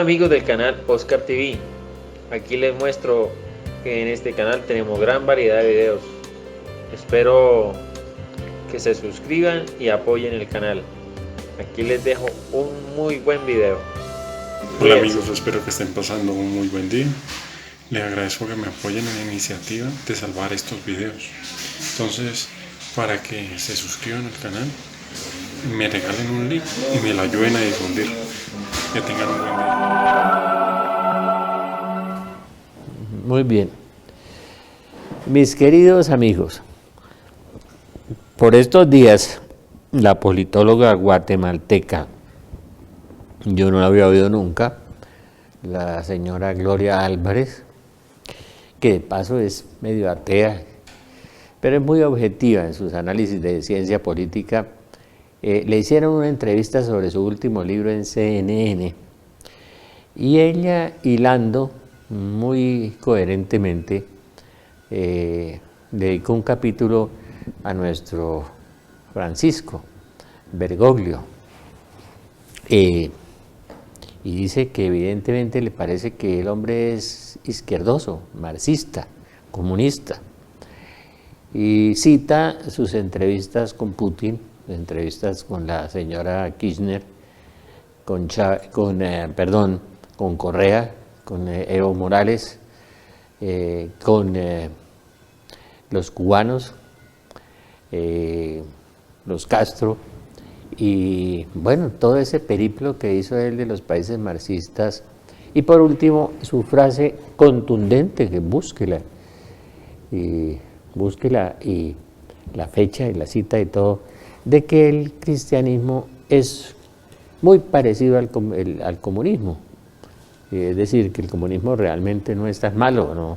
Amigos del canal Oscar TV, aquí les muestro que en este canal tenemos gran variedad de videos. Espero que se suscriban y apoyen el canal. Aquí les dejo un muy buen video. Hola amigos, espero que estén pasando un muy buen día. Les agradezco que me apoyen en la iniciativa de salvar estos videos. Entonces, para que se suscriban al canal, me regalen un link y me lo ayuden a difundir. Que tengan un buen día. Muy bien. Mis queridos amigos, por estos días, la politóloga guatemalteca, yo no la había oído nunca, la señora Gloria Álvarez, que de paso es medio atea, pero es muy objetiva en sus análisis de ciencia política, le hicieron una entrevista sobre su último libro en CNN, y ella, hilando muy coherentemente, dedicó un capítulo a nuestro Francisco Bergoglio, y dice que evidentemente le parece que el hombre es izquierdoso, marxista, comunista, y cita sus entrevistas con Putin, entrevistas con la señora Kirchner, con Correa, con Evo Morales, con los cubanos, los Castro, y bueno, todo ese periplo que hizo él de los países marxistas. Y por último, su frase contundente, que búsquela, y la fecha y la cita y todo, de que el cristianismo es muy parecido al comunismo. Es decir, que el comunismo realmente no es tan malo, ¿no?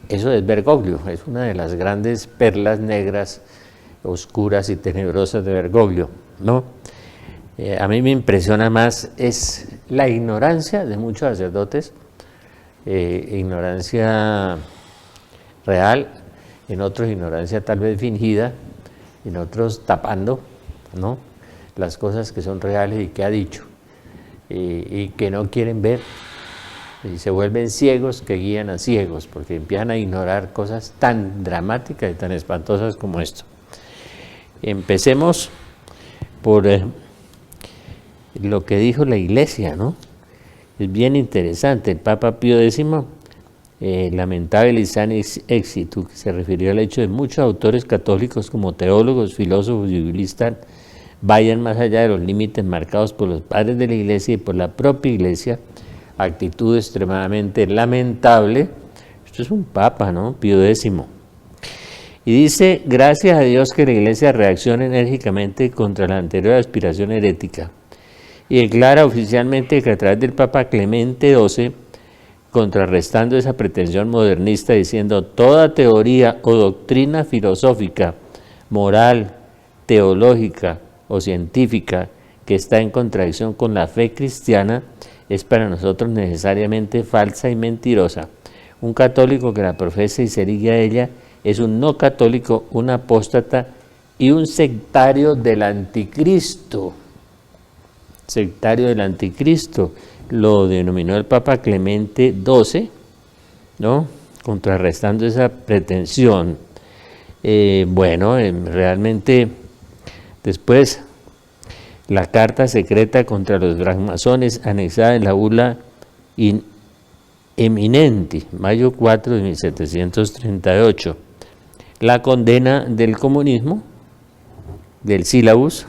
Eso es Bergoglio, es una de las grandes perlas negras, oscuras y tenebrosas de Bergoglio, ¿no? A mí me impresiona más es la ignorancia de muchos sacerdotes, ignorancia real, en otros ignorancia tal vez fingida, en otros tapando, ¿no?, las cosas que son reales y que ha dicho, y que no quieren ver, y se vuelven ciegos que guían a ciegos, porque empiezan a ignorar cosas tan dramáticas y tan espantosas como esto. Empecemos por lo que dijo la Iglesia, ¿no? Es bien interesante. El Papa Pío X, lamentable y san éxito, que se refirió al hecho de muchos autores católicos como teólogos, filósofos y biblistas vayan más allá de los límites marcados por los padres de la Iglesia y por la propia Iglesia, actitud extremadamente lamentable. Esto es un papa, ¿no?, Pío X. Y dice, gracias a Dios que la Iglesia reacciona enérgicamente contra la anterior aspiración herética y declara oficialmente que a través del Papa Clemente XII, contrarrestando esa pretensión modernista, diciendo toda teoría o doctrina filosófica, moral, teológica o científica que está en contradicción con la fe cristiana es para nosotros necesariamente falsa y mentirosa. Un católico que la profesa y se erigue a ella es un no católico, un apóstata y un sectario del anticristo. Sectario del anticristo, lo denominó el Papa Clemente XII, ¿no?, contrarrestando esa pretensión. Realmente después la carta secreta contra los francmasones anexada en la bula in eminenti, mayo 4 de 1738, la condena del comunismo, del sílabus,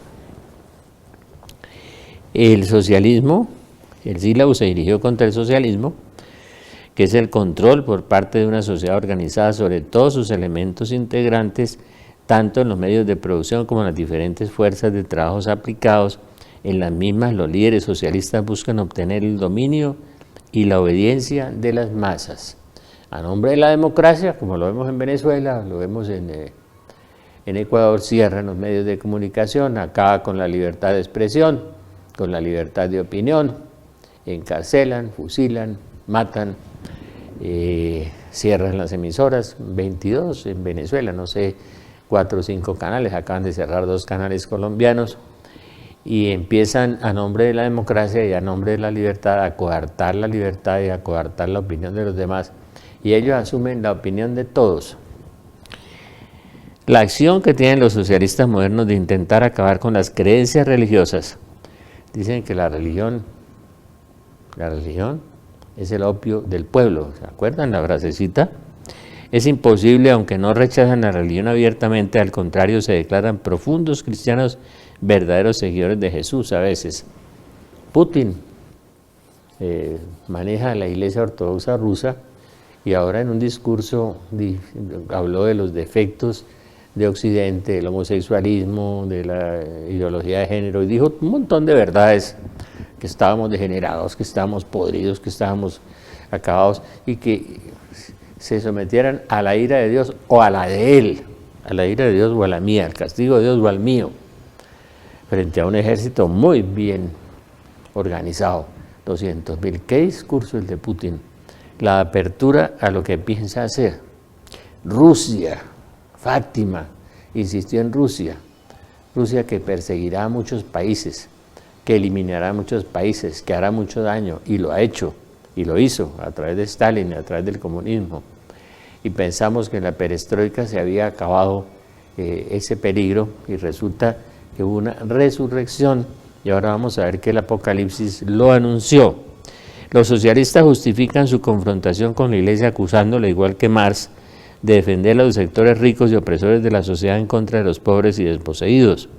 el socialismo. El sílabus se dirigió contra el socialismo, que es el control por parte de una sociedad organizada sobre todos sus elementos integrantes, tanto en los medios de producción como en las diferentes fuerzas de trabajos aplicados. En las mismas, los líderes socialistas buscan obtener el dominio y la obediencia de las masas. A nombre de la democracia, como lo vemos en Venezuela, lo vemos en Ecuador, cierran los medios de comunicación, acaba con la libertad de expresión, con la libertad de opinión, encarcelan, fusilan, matan, cierran las emisoras, 22 en Venezuela, no sé, 4 o 5 canales, acaban de cerrar 2 canales colombianos, y empiezan a nombre de la democracia y a nombre de la libertad a coartar la libertad y a coartar la opinión de los demás, y ellos asumen la opinión de todos. La acción que tienen los socialistas modernos de intentar acabar con las creencias religiosas, dicen que la religión es el opio del pueblo, ¿se acuerdan la frasecita? Es imposible, aunque no rechazan la religión abiertamente, al contrario se declaran profundos cristianos, verdaderos seguidores de Jesús a veces. Putin maneja la Iglesia Ortodoxa rusa y ahora en un discurso habló de los defectos de Occidente, del homosexualismo, de la ideología de género, y dijo un montón de verdades, que estábamos degenerados, que estábamos podridos, que estábamos acabados, y que se sometieran a la ira de Dios o a la de él, a la ira de Dios o a la mía, al castigo de Dios o al mío, frente a un ejército muy bien organizado. 200.000. ¿Qué discurso el de Putin? La apertura a lo que piensa hacer. Rusia, Fátima, insistió en Rusia que perseguirá a muchos países, que eliminará a muchos países, que hará mucho daño, y lo ha hecho, y lo hizo a través de Stalin, a través del comunismo. Y pensamos que en la perestroika se había acabado ese peligro, y resulta que hubo una resurrección, y ahora vamos a ver que el Apocalipsis lo anunció. Los socialistas justifican su confrontación con la Iglesia acusándola, igual que Marx, de defender a los sectores ricos y opresores de la sociedad en contra de los pobres y desposeídos.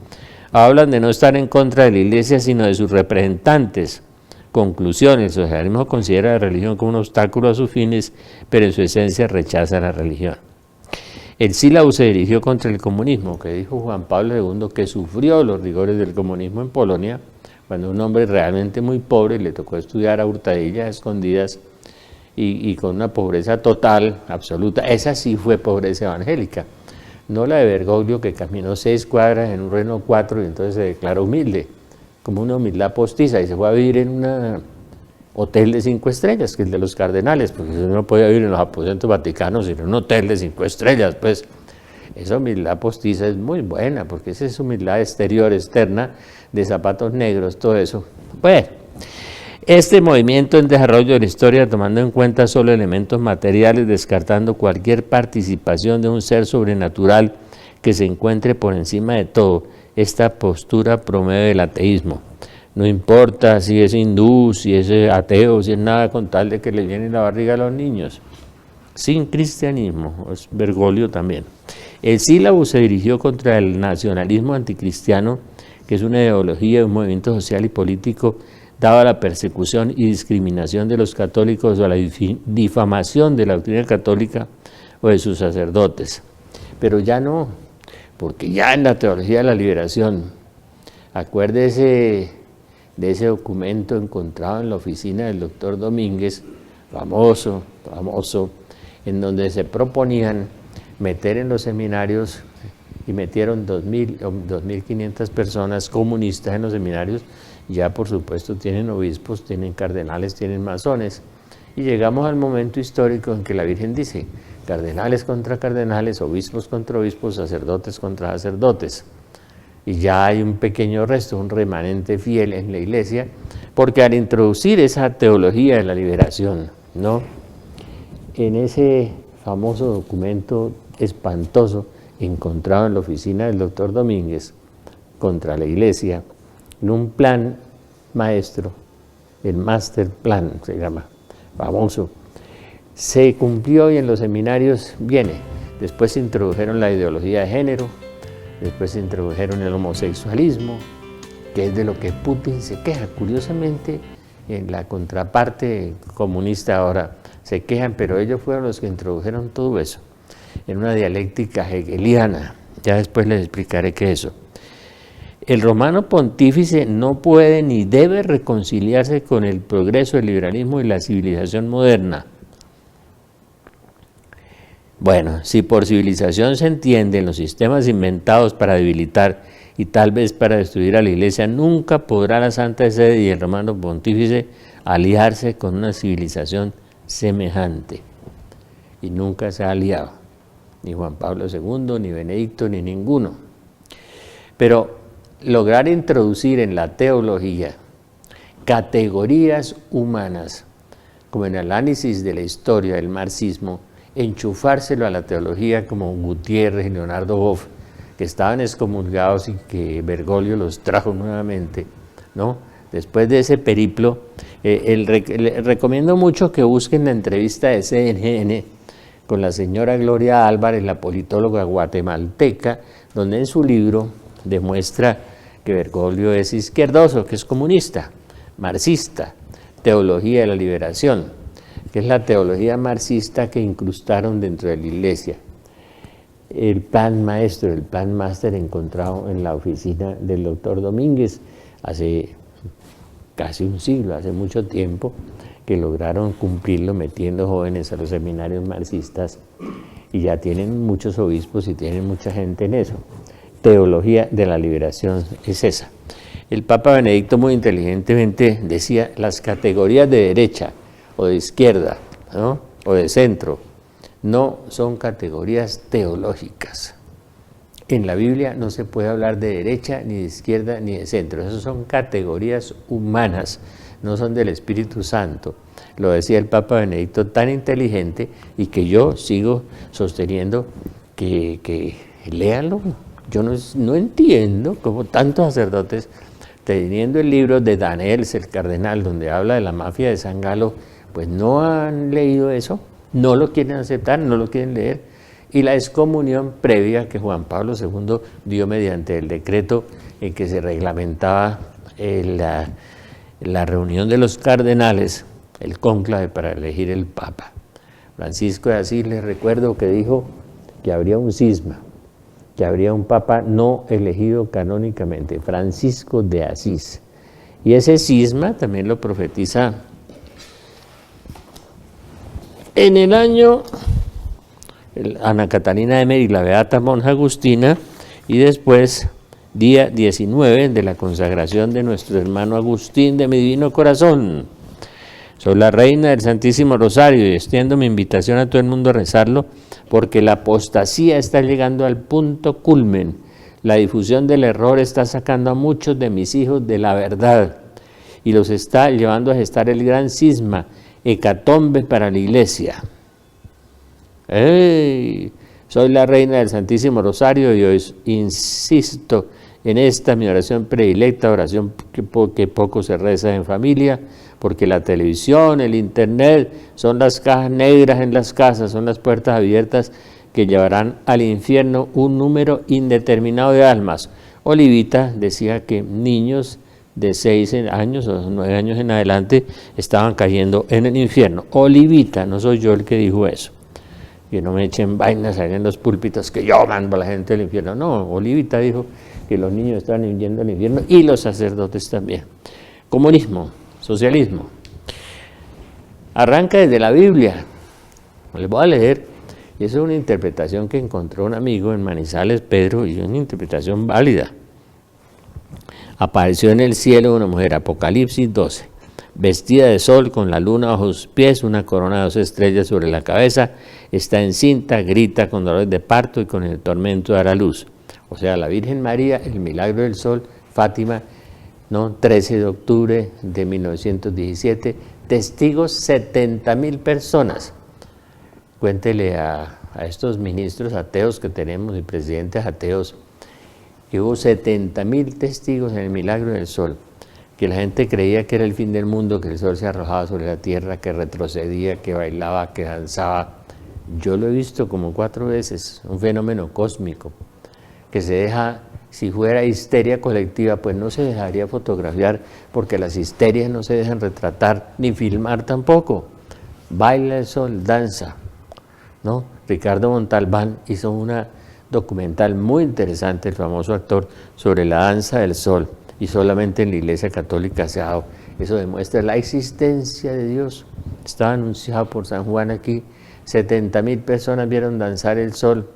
Hablan de no estar en contra de la Iglesia, sino de sus representantes. Conclusión: el socialismo considera la religión como un obstáculo a sus fines, pero en su esencia rechaza la religión. El sílabo se dirigió contra el comunismo, que dijo Juan Pablo II que sufrió los rigores del comunismo en Polonia, cuando un hombre realmente muy pobre le tocó estudiar a hurtadillas, escondidas, y con una pobreza total, absoluta. Esa sí fue pobreza evangélica, no la de Bergoglio, que caminó 6 cuadras en un Renault 4 y entonces se declaró humilde, como una humildad postiza, y se fue a vivir en un hotel de 5 estrellas, que es el de los cardenales, porque no podía vivir en los aposentos vaticanos, sino en un hotel de 5 estrellas, pues. Esa humildad postiza es muy buena, porque esa es humildad exterior, externa, de zapatos negros, todo eso. Bueno, este movimiento en desarrollo de la historia, tomando en cuenta solo elementos materiales, descartando cualquier participación de un ser sobrenatural que se encuentre por encima de todo, esta postura promueve el ateísmo. No importa si es hindú, si es ateo, si es nada, con tal de que le llenen la barriga a los niños. Sin cristianismo, es Bergoglio también. El sílabo se dirigió contra el nacionalismo anticristiano, que es una ideología de un movimiento social y político dado a la persecución y discriminación de los católicos o a la difamación de la doctrina católica o de sus sacerdotes. Pero ya no, porque ya en la teología de la liberación, acuérdese de ese documento encontrado en la oficina del doctor Domínguez, famoso, en donde se proponían meter en los seminarios, y metieron 2.000 o 2.500 personas comunistas en los seminarios. Ya por supuesto tienen obispos, tienen cardenales, tienen masones, y llegamos al momento histórico en que la Virgen dice: cardenales contra cardenales, obispos contra obispos, sacerdotes contra sacerdotes. Y ya hay un pequeño resto, un remanente fiel en la Iglesia, porque al introducir esa teología de la liberación, ¿no?, en ese famoso documento espantoso encontrado en la oficina del doctor Domínguez contra la Iglesia, en un plan maestro, el Master Plan se llama, famoso, se cumplió, y en los seminarios viene. Después se introdujeron la ideología de género, después se introdujeron el homosexualismo, que es de lo que Putin se queja. Curiosamente, en la contraparte comunista ahora se quejan, pero ellos fueron los que introdujeron todo eso en una dialéctica hegeliana. Ya después les explicaré qué es eso. El romano pontífice no puede ni debe reconciliarse con el progreso, el liberalismo y la civilización moderna. Bueno, si por civilización se entienden los sistemas inventados para debilitar y tal vez para destruir a la Iglesia, nunca podrá la Santa Sede y el romano pontífice aliarse con una civilización semejante. Y nunca se ha aliado, ni Juan Pablo II, ni Benedicto, ni ninguno. Pero lograr introducir en la teología categorías humanas, como en el análisis de la historia del marxismo, enchufárselo a la teología como Gutiérrez y Leonardo Boff, que estaban excomulgados y que Bergoglio los trajo nuevamente, ¿no? Después de ese periplo, recomiendo mucho que busquen la entrevista de CNN con la señora Gloria Álvarez, la politóloga guatemalteca, donde en su libro demuestra que Bergoglio es izquierdoso, que es comunista, marxista, teología de la liberación, que es la teología marxista que incrustaron dentro de la iglesia. El plan maestro, el plan máster encontrado en la oficina del doctor Domínguez hace casi un siglo, hace mucho tiempo, que lograron cumplirlo metiendo jóvenes a los seminarios marxistas y ya tienen muchos obispos y tienen mucha gente en eso. Teología de la liberación es esa. El Papa Benedicto muy inteligentemente decía las categorías de derecha o de izquierda, ¿no? O de centro no son categorías teológicas. En la Biblia no se puede hablar de derecha, ni de izquierda, ni de centro. Esas son categorías humanas, no son del Espíritu Santo. Lo decía el Papa Benedicto tan inteligente y que yo sigo sosteniendo que léanlo. Yo no entiendo cómo tantos sacerdotes, teniendo el libro de Danels, el cardenal, donde habla de la mafia de San Galo, pues no han leído eso, no lo quieren aceptar, no lo quieren leer. Y la excomunión previa que Juan Pablo II dio mediante el decreto en que se reglamentaba la reunión de los cardenales, el cónclave para elegir el Papa. Francisco de Asís, les recuerdo que dijo que habría un cisma, que habría un Papa no elegido canónicamente, Francisco de Asís. Y ese cisma también lo profetiza en el año Ana Catalina Emery, la beata monja agustina, y después, día 19 de la consagración de nuestro hermano Agustín de mi divino corazón. Soy la reina del Santísimo Rosario y extiendo mi invitación a todo el mundo a rezarlo, porque la apostasía está llegando al punto culmen. La difusión del error está sacando a muchos de mis hijos de la verdad y los está llevando a gestar el gran cisma, hecatombe para la iglesia. ¡Ey! Soy la reina del Santísimo Rosario y hoy insisto en esta mi oración predilecta, oración que poco se reza en familia, porque la televisión, el internet, son las cajas negras en las casas, son las puertas abiertas que llevarán al infierno un número indeterminado de almas. Olivita decía que niños de 6 años o 9 años en adelante estaban cayendo en el infierno. Olivita, no soy yo el que dijo eso. Que no me echen vainas ahí en los púlpitos que yo mando a la gente al infierno. No, Olivita dijo que los niños estaban yendo al infierno y los sacerdotes también. Comunismo, socialismo. Arranca desde la Biblia. Les voy a leer. Y eso es una interpretación que encontró un amigo en Manizales, Pedro, y es una interpretación válida. Apareció en el cielo una mujer, Apocalipsis 12, vestida de sol, con la luna bajo sus pies, una corona de 2 estrellas sobre la cabeza, está encinta, grita con dolores de parto y con el tormento de dar a luz. O sea, la Virgen María, el milagro del sol, Fátima, ¿no? 13 de octubre de 1917, testigos 70.000 personas. Cuéntele a estos ministros ateos que tenemos y presidentes ateos, que hubo 70.000 testigos en el milagro del sol, que la gente creía que era el fin del mundo, que el sol se arrojaba sobre la tierra, que retrocedía, que bailaba, que danzaba. Yo lo he visto como 4 veces, un fenómeno cósmico, que se deja, si fuera histeria colectiva, pues no se dejaría fotografiar, porque las histerias no se dejan retratar, ni filmar tampoco. Baila el sol, danza, ¿no? Ricardo Montalbán hizo una documental muy interesante, el famoso actor, sobre la danza del sol, y solamente en la Iglesia Católica se ha dado. Eso demuestra la existencia de Dios. Estaba anunciado por San Juan aquí, 70.000 personas vieron danzar el sol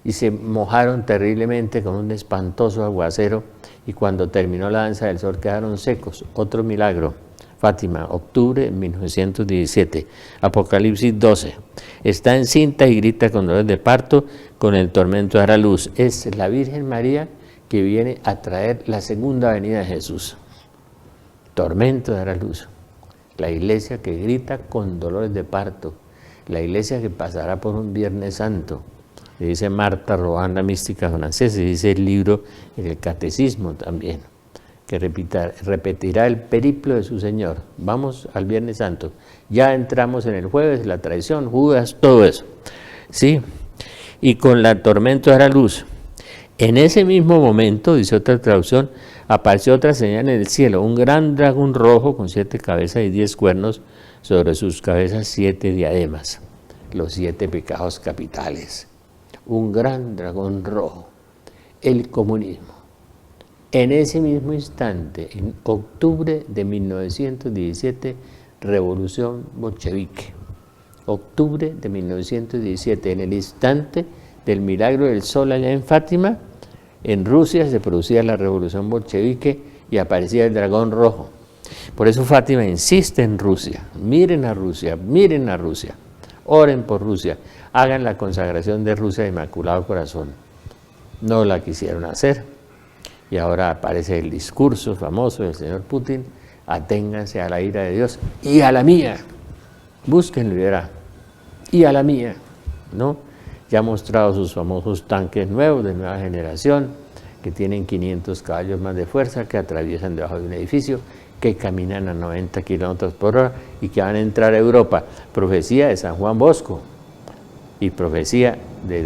y se mojaron terriblemente con un espantoso aguacero, y cuando terminó la danza del sol quedaron secos. Otro milagro. Fátima, octubre de 1917, Apocalipsis 12. Está encinta y grita con dolores de parto, con el tormento de dar a luz. Es la Virgen María que viene a traer la segunda venida de Jesús. Tormento dará luz. La iglesia que grita con dolores de parto. La iglesia que pasará por un Viernes Santo. Le dice Marta Robin, la mística francesa, y dice el libro en el Catecismo también, que repetirá el periplo de su Señor. Vamos al Viernes Santo. Ya entramos en el jueves, la traición, Judas, todo eso. ¿Sí? Y con la tormenta dará luz. En ese mismo momento, dice otra traducción, apareció otra señal en el cielo, un gran dragón rojo con 7 cabezas y 10 cuernos, sobre sus cabezas 7 diademas, los 7 pecados capitales. Un gran dragón rojo, el comunismo. En ese mismo instante, en octubre de 1917, revolución bolchevique. Octubre de 1917, en el instante del milagro del sol allá en Fátima, en Rusia se producía la revolución bolchevique y aparecía el dragón rojo. Por eso Fátima insiste en Rusia, miren a Rusia, oren por Rusia, hagan la consagración de Rusia de Inmaculado Corazón. No la quisieron hacer y ahora aparece el discurso famoso del señor Putin, aténganse a la ira de Dios y a la mía, búsquenlo y verá, y a la mía, ¿no? Ya ha mostrado sus famosos tanques nuevos de nueva generación, que tienen 500 caballos más de fuerza, que atraviesan debajo de un edificio, que caminan a 90 kilómetros por hora y que van a entrar a Europa. Profecía de San Juan Bosco y profecía de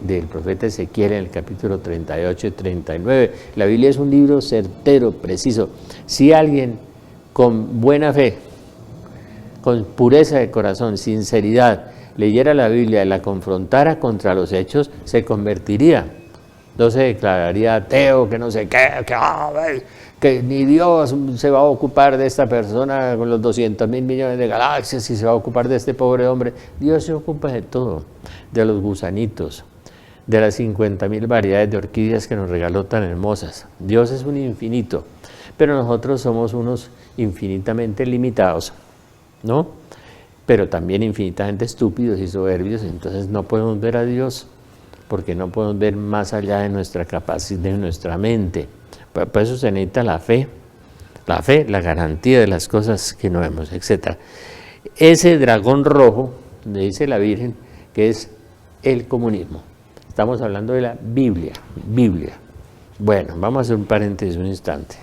del profeta Ezequiel en el capítulo 38 y 39. La Biblia es un libro certero, preciso. Si alguien con buena fe, con pureza de corazón, sinceridad, leyera la Biblia y la confrontara contra los hechos, se convertiría. No se declararía ateo, que no sé qué, que ni Dios se va a ocupar de esta persona con los 200.000 millones de galaxias y se va a ocupar de este pobre hombre. Dios se ocupa de todo, de los gusanitos, de las 50.000 variedades de orquídeas que nos regaló tan hermosas. Dios es un infinito, pero nosotros somos unos infinitamente limitados, ¿no? Pero también infinitamente estúpidos y soberbios, entonces no podemos ver a Dios, porque no podemos ver más allá de nuestra capacidad, de nuestra mente. Por eso se necesita la fe, la garantía de las cosas que no vemos, etc. Ese dragón rojo, le dice la Virgen, que es el comunismo. Estamos hablando de la Biblia. Bueno, vamos a hacer un paréntesis un instante.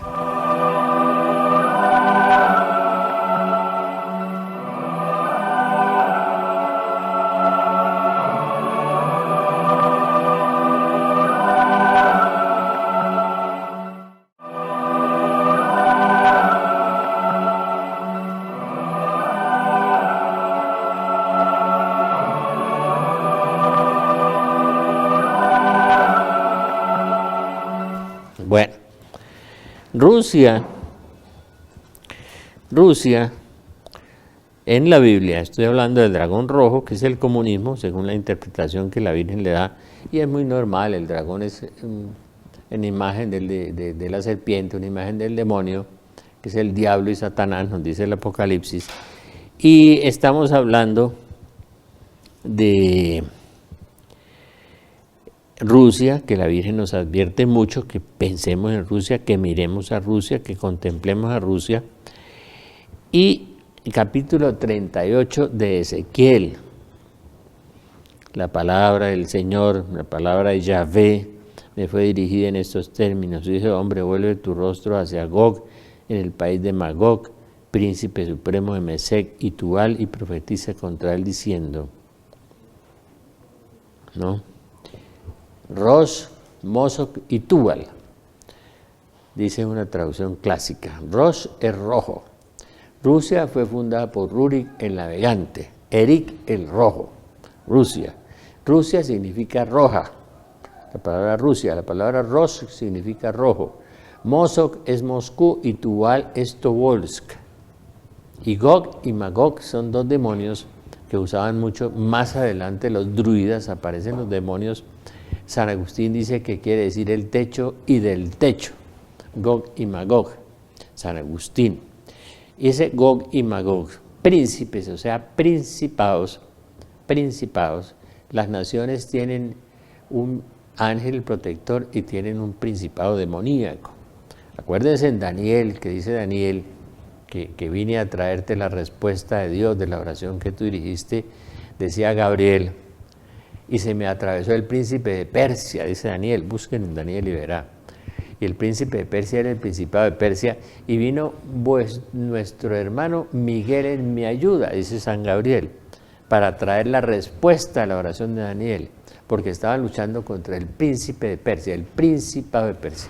Bueno, Rusia, en la Biblia, estoy hablando del dragón rojo, que es el comunismo, según la interpretación que la Virgen le da, y es muy normal, el dragón es en imagen de la serpiente, una imagen del demonio, que es el diablo y Satanás, nos dice el Apocalipsis, y estamos hablando de Rusia, que la Virgen nos advierte mucho, que pensemos en Rusia, que miremos a Rusia, que contemplemos a Rusia. Y el capítulo 38 de Ezequiel, la palabra del Señor, la palabra de Yahvé, me fue dirigida en estos términos. Dice, hombre, vuelve tu rostro hacia Gog, en el país de Magog, príncipe supremo de Mesec y Tubal, y profetiza contra él diciendo, ¿no? Rosh, Mosok y Tubal, dice una traducción clásica. Rosh es rojo. Rusia fue fundada por Rurik el navegante, Erik el rojo, Rusia. Rusia significa roja, la palabra Rusia, la palabra Rosh significa rojo. Mosok es Moscú y Tubal es Tobolsk. Y Gog y Magog son dos demonios que usaban mucho. Más adelante los druidas, aparecen los demonios. San Agustín dice que quiere decir el techo y del techo, Gog y Magog, San Agustín. Y ese Gog y Magog, príncipes, o sea, principados, las naciones tienen ángel protector y tienen un principado demoníaco. Acuérdense en Daniel, que dice Daniel, que vine a traerte la respuesta de Dios de la oración que tú dirigiste, decía Gabriel, y se me atravesó el príncipe de Persia, dice Daniel, busquen en Daniel y verá. Y el príncipe de Persia era el principado de Persia, y vino nuestro hermano Miguel en mi ayuda, dice San Gabriel, para traer la respuesta a la oración de Daniel, porque estaban luchando contra el príncipe de Persia, el principado de Persia.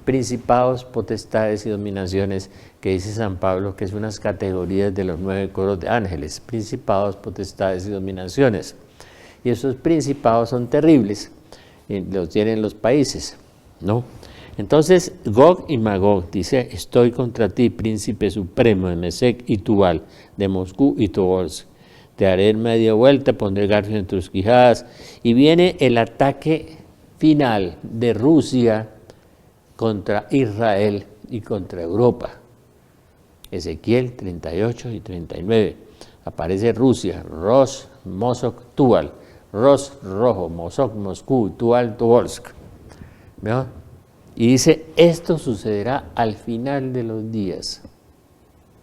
Principados, potestades y dominaciones, que dice San Pablo, que es unas categorías de los 9 coros de ángeles, principados, potestades y dominaciones. Y esos principados son terribles, y los tienen los países, ¿no? Entonces, Gog y Magog dice, estoy contra ti, príncipe supremo de Mesec y Tubal, de Moscú y Tobolsk. Te haré media vuelta, pondré garfios en tus quijadas. Y viene el ataque final de Rusia contra Israel y contra Europa. Ezequiel 38 y 39. Aparece Rusia, Ros, Mosok, Tubal. Ros, rojo, Mosok, Moscú, Tubal, Tobolsk. ¿No? Y dice, esto sucederá al final de los días.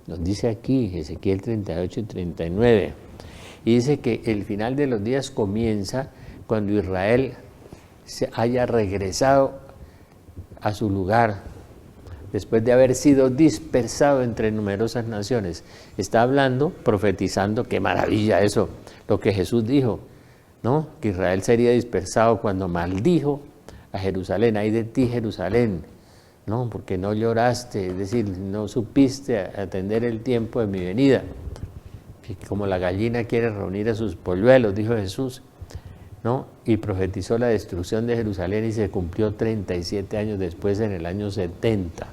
Nos dice aquí, Ezequiel 38 y 39. Y dice que el final de los días comienza cuando Israel se haya regresado a su lugar, después de haber sido dispersado entre numerosas naciones. Está hablando, profetizando, qué maravilla eso, lo que Jesús dijo, ¿no? Que Israel sería dispersado cuando maldijo a Jerusalén. Ay de ti, Jerusalén, ¿no? Porque no lloraste, es decir, no supiste atender el tiempo de mi venida. Como la gallina quiere reunir a sus polluelos, dijo Jesús, ¿no? Y profetizó la destrucción de Jerusalén y se cumplió 37 años después, en el año 70.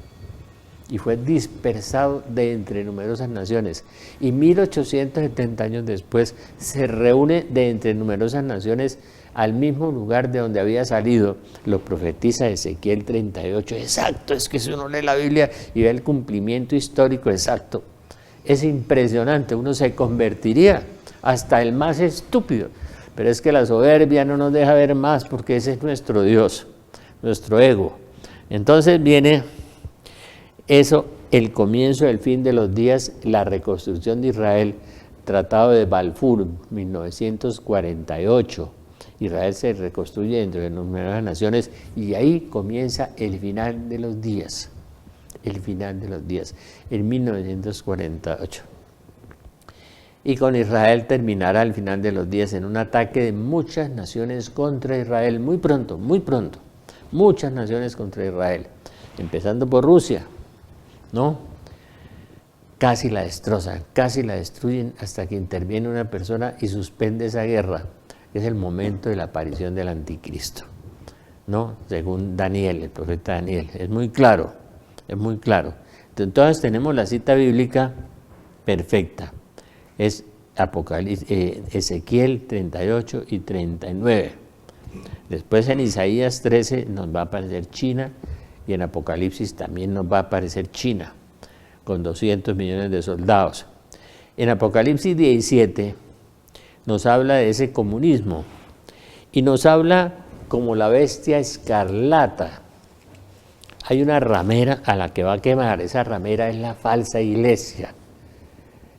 Y fue dispersado de entre numerosas naciones. Y 1870 años después se reúne de entre numerosas naciones al mismo lugar de donde había salido. Lo profetiza Ezequiel 38. Exacto, es que si uno lee la Biblia y ve el cumplimiento histórico exacto, es impresionante, uno se convertiría hasta el más estúpido. Pero es que la soberbia no nos deja ver más, porque ese es nuestro Dios, nuestro ego. Entonces viene eso, el comienzo del fin de los días, la reconstrucción de Israel, Tratado de Balfour, 1948. Israel se reconstruye dentro de numerosas naciones y ahí comienza el final de los días. El final de los días, en 1948. Y con Israel terminará el final de los días en un ataque de muchas naciones contra Israel, muy pronto, muchas naciones contra Israel, empezando por Rusia, ¿no? Casi la destrozan, casi la destruyen hasta que interviene una persona y suspende esa guerra. Es el momento de la aparición del anticristo, ¿no? Según Daniel, el profeta Daniel, es muy claro. Es muy claro. Entonces tenemos la cita bíblica perfecta. Es Ezequiel 38 y 39. Después en Isaías 13 nos va a aparecer China y en Apocalipsis también nos va a aparecer China con 200 millones de soldados. En Apocalipsis 17 nos habla de ese comunismo y nos habla como la bestia escarlata. Hay una ramera a la que va a quemar, esa ramera es la falsa iglesia.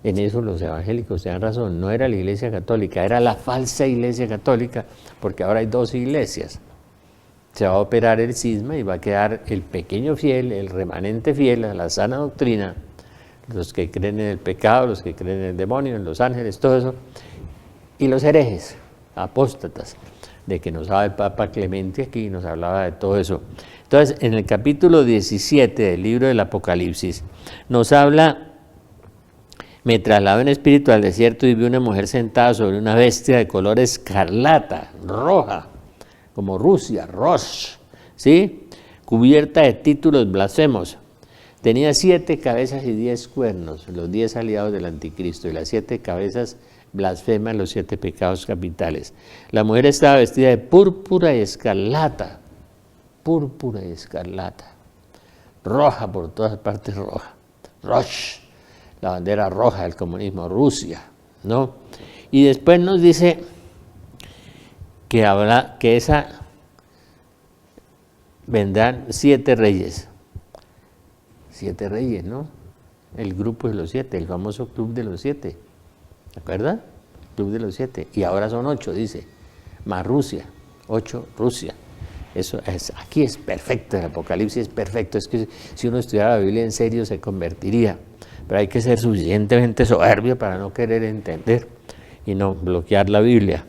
En eso los evangélicos te dan razón, no era la iglesia católica, era la falsa iglesia católica, porque ahora hay 2 iglesias. Se va a operar el cisma y va a quedar el pequeño fiel, el remanente fiel a la sana doctrina, los que creen en el pecado, los que creen en el demonio, en los ángeles, todo eso, y los herejes, apóstatas, de que nos habla el Papa Clemente aquí, nos hablaba de todo eso. Entonces, en el capítulo 17 del libro del Apocalipsis, nos habla, me trasladó en espíritu al desierto y vi una mujer sentada sobre una bestia de color escarlata, roja, como Rusia, Rosh, ¿sí? Cubierta de títulos blasfemos. Tenía 7 cabezas y 10 cuernos, los 10 aliados del anticristo, y las 7 cabezas blasfeman los 7 pecados capitales. La mujer estaba vestida de púrpura y escarlata, roja por todas partes, roja. Rosh, la bandera roja del comunismo, Rusia, ¿no? Y después nos dice que esa vendrán 7 reyes. 7 reyes, ¿no? El grupo de los 7, el famoso club de los 7. ¿De acuerdo? Club de los 7. Y ahora son 8, dice. Más Rusia. 8, Rusia. Eso es, aquí es perfecto, el Apocalipsis es perfecto. Es que si uno estudiara la Biblia en serio se convertiría. Pero hay que ser suficientemente soberbio para no querer entender y no bloquear la Biblia.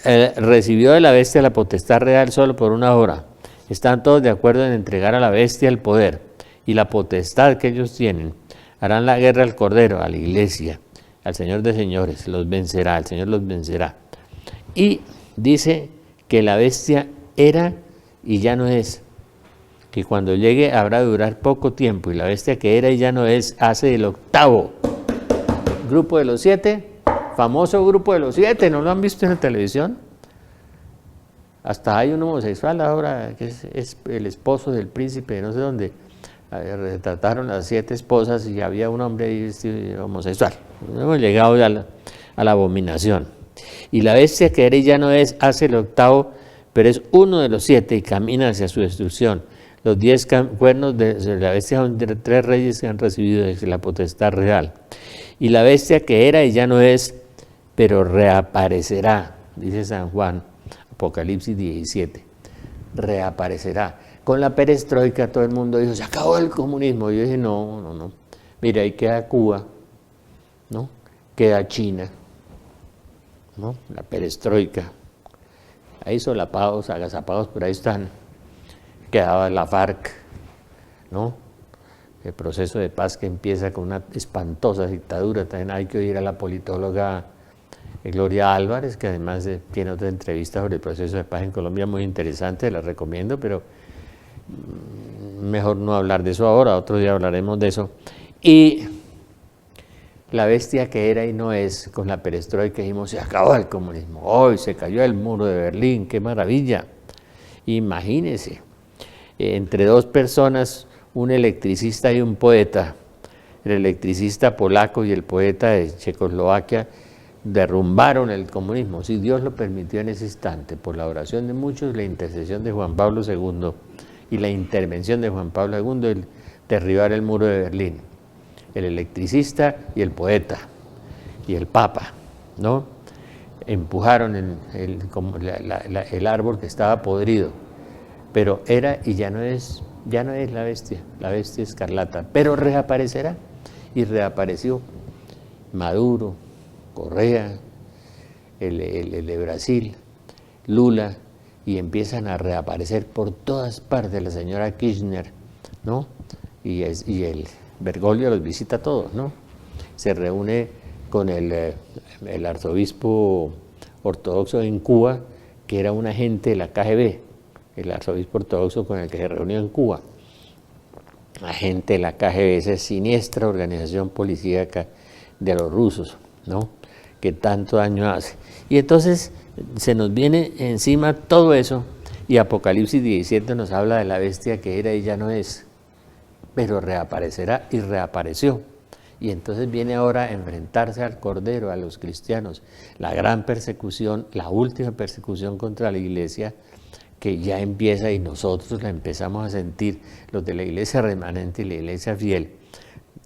Recibió de la bestia la potestad real solo por 1 hora. Están todos de acuerdo en entregar a la bestia el poder y la potestad que ellos tienen. Harán la guerra al Cordero, a la iglesia, al Señor de señores, los vencerá, el Señor los vencerá. Y dice que la bestia era y ya no es, que cuando llegue habrá de durar poco tiempo, y la bestia que era y ya no es hace el 8º grupo de los 7, famoso grupo de los 7, ¿no lo han visto en la televisión? Hasta hay un homosexual ahora, que es el esposo del príncipe de no sé dónde. Retrataron las 7 esposas y había un hombre ahí homosexual. Hemos llegado ya a la abominación. Y la bestia que era y ya no es hace el 8º, pero es uno de los 7 y camina hacia su destrucción. Los 10 cuernos de la bestia son 3 reyes que han recibido la potestad real. Y la bestia que era y ya no es, pero reaparecerá, dice San Juan, Apocalipsis 17, reaparecerá. Con la perestroika todo el mundo dijo, se acabó el comunismo. Y yo dije, no. Mira, ahí queda Cuba, ¿no? Queda China, ¿no? La perestroika. Ahí solapados, agazapados, pero ahí están. Quedaba la FARC, ¿no? El proceso de paz que empieza con una espantosa dictadura. También hay que oír a la politóloga Gloria Álvarez, que además tiene otra entrevista sobre el proceso de paz en Colombia muy interesante, la recomiendo, pero mejor no hablar de eso ahora, otro día hablaremos de eso. Y la bestia que era y no es, con la perestroika dijimos, se acabó el comunismo, hoy se cayó el muro de Berlín, qué maravilla. Imagínense, entre 2 personas, un electricista y un poeta, el electricista polaco y el poeta de Checoslovaquia, derrumbaron el comunismo, si Dios lo permitió en ese instante, por la oración de muchos, la intercesión de Juan Pablo II y la intervención de Juan Pablo II, el derribar el muro de Berlín. El electricista y el poeta y el papa, ¿no? Empujaron el árbol que estaba podrido, pero era y ya no es la bestia escarlata, pero reaparecerá, y reapareció Maduro, Correa, el de Brasil, Lula, y empiezan a reaparecer por todas partes, la señora Kirchner, ¿no? Y el Bergoglio los visita a todos, ¿no? Se reúne con el arzobispo ortodoxo en Cuba, que era un agente de la KGB, el arzobispo ortodoxo con el que se reunió en Cuba. Agente de la KGB, esa siniestra organización policíaca de los rusos, ¿no? Que tanto daño hace. Y entonces se nos viene encima todo eso, y Apocalipsis 17 nos habla de la bestia que era y ya no es, pero reaparecerá, y reapareció. Y entonces viene ahora a enfrentarse al Cordero, a los cristianos, la gran persecución, la última persecución contra la iglesia, que ya empieza y nosotros la empezamos a sentir, los de la iglesia remanente y la iglesia fiel,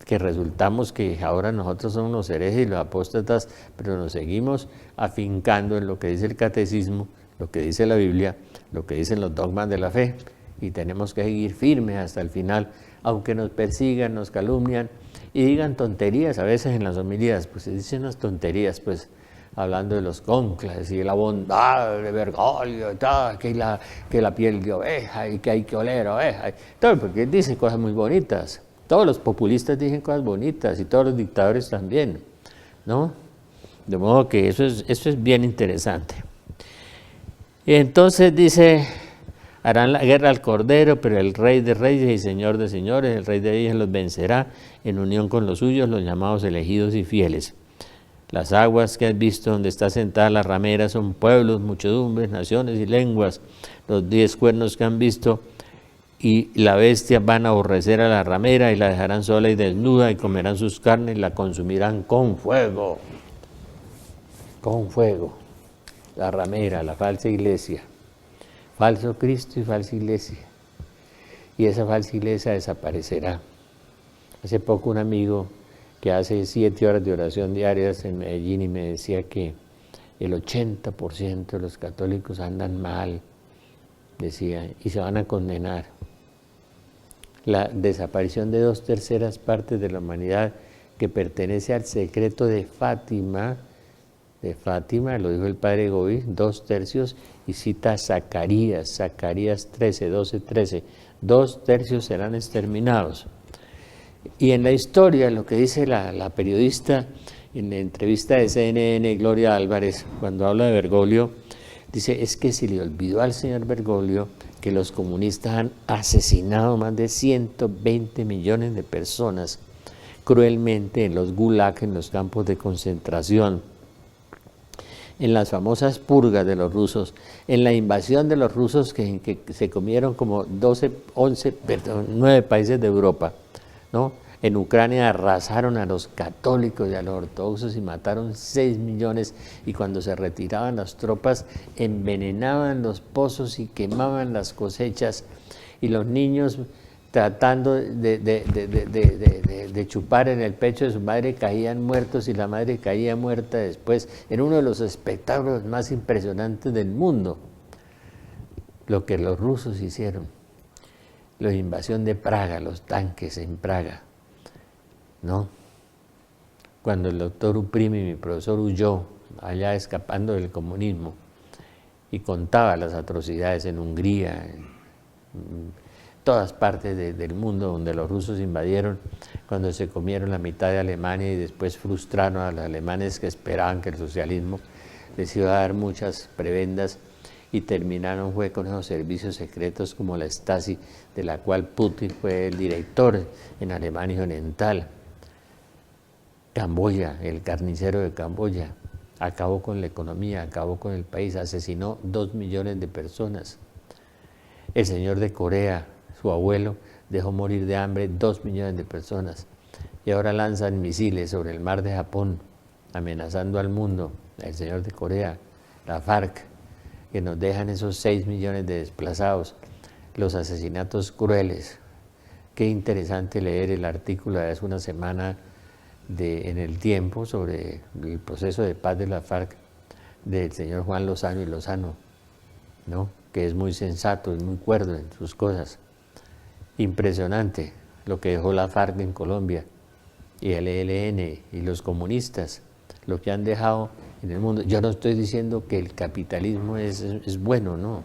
que resultamos que ahora nosotros somos los herejes y los apóstatas, pero nos seguimos afincando en lo que dice el catecismo, lo que dice la Biblia, lo que dicen los dogmas de la fe, y tenemos que seguir firmes hasta el final, aunque nos persigan, nos calumnian y digan tonterías a veces en las homilías, pues se dicen unas tonterías, pues hablando de los cónclaves y de la bondad de Bergoglio y tal, que la piel de oveja y que hay que oler oveja, todo, porque dicen cosas muy bonitas. Todos los populistas dicen cosas bonitas y todos los dictadores también, ¿no? De modo que eso es bien interesante. Y entonces dice, harán la guerra al Cordero, pero el Rey de Reyes y Señor de Señores, el Rey de Reyes los vencerá en unión con los suyos, los llamados elegidos y fieles. Las aguas que has visto donde está sentada la ramera son pueblos, muchedumbres, naciones y lenguas. Los 10 cuernos que han visto y la bestia van a aborrecer a la ramera y la dejarán sola y desnuda, y comerán sus carnes y la consumirán con fuego. Con fuego. La ramera, la falsa iglesia. falso Cristo y falsa iglesia. Y esa falsa iglesia desaparecerá. Hace poco un amigo que hace 7 horas de oración diarias en Medellín y me decía que el 80% de los católicos andan mal, decía, y se van a condenar. La desaparición de 2/3 partes de la humanidad que pertenece al secreto de Fátima, lo dijo el padre Goy, 2/3, y cita a Zacarías 13, 12, 13, 2/3 serán exterminados. Y en la historia, lo que dice la periodista en la entrevista de CNN, Gloria Álvarez, cuando habla de Bergoglio, dice, es que se le olvidó al señor Bergoglio que los comunistas han asesinado más de 120 millones de personas cruelmente en los gulag, en los campos de concentración, en las famosas purgas de los rusos, en la invasión de los rusos que se comieron como 9 países de Europa, ¿no? En Ucrania arrasaron a los católicos y a los ortodoxos y mataron 6 millones, y cuando se retiraban las tropas envenenaban los pozos y quemaban las cosechas, y los niños tratando de chupar en el pecho de su madre caían muertos, y la madre caía muerta después, en uno de los espectáculos más impresionantes del mundo. Lo que los rusos hicieron, la invasión de Praga, los tanques en Praga, ¿no? Cuando el doctor Uprimi, mi profesor, huyó allá escapando del comunismo y contaba las atrocidades en Hungría, en todas partes del mundo donde los rusos invadieron, cuando se comieron la mitad de Alemania y después frustraron a los alemanes que esperaban que el socialismo les iba a dar muchas prebendas, y terminaron fue con esos servicios secretos como la Stasi, de la cual Putin fue el director en Alemania Oriental. Camboya, el carnicero de Camboya, acabó con la economía, acabó con el país, asesinó 2 millones de personas. El señor de Corea, su abuelo, dejó morir de hambre 2 millones de personas. Y ahora lanzan misiles sobre el mar de Japón, amenazando al mundo. El señor de Corea, la FARC, que nos dejan esos 6 millones de desplazados, los asesinatos crueles. Qué interesante leer el artículo de hace una semana en El Tiempo sobre el proceso de paz de la FARC del señor Juan Lozano y Lozano, ¿no? Que es muy sensato, es muy cuerdo en sus cosas. Impresionante lo que dejó la FARC en Colombia, y el ELN y los comunistas, lo que han dejado en el mundo. Yo no estoy diciendo que el capitalismo es bueno, no.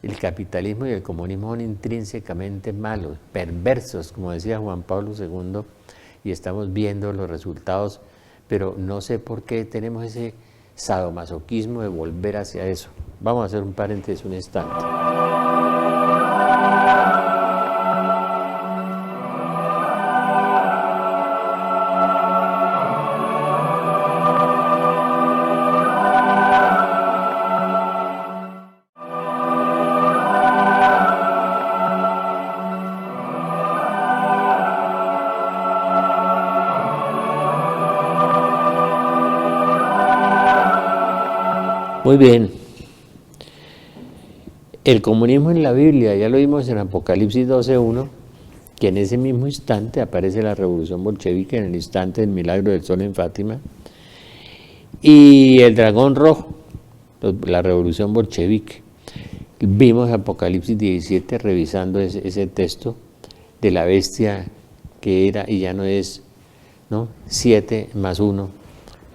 El capitalismo y el comunismo son intrínsecamente malos, perversos, como decía Juan Pablo II, y estamos viendo los resultados, pero no sé por qué tenemos ese sadomasoquismo de volver hacia eso. Vamos a hacer un paréntesis un instante. Muy bien, el comunismo en la Biblia, ya lo vimos en Apocalipsis 12:1, que en ese mismo instante aparece la revolución bolchevique, en el instante del milagro del sol en Fátima, y el dragón rojo, la revolución bolchevique. Vimos Apocalipsis 17 revisando ese texto de la bestia que era y ya no es, ¿no? 7 más 1,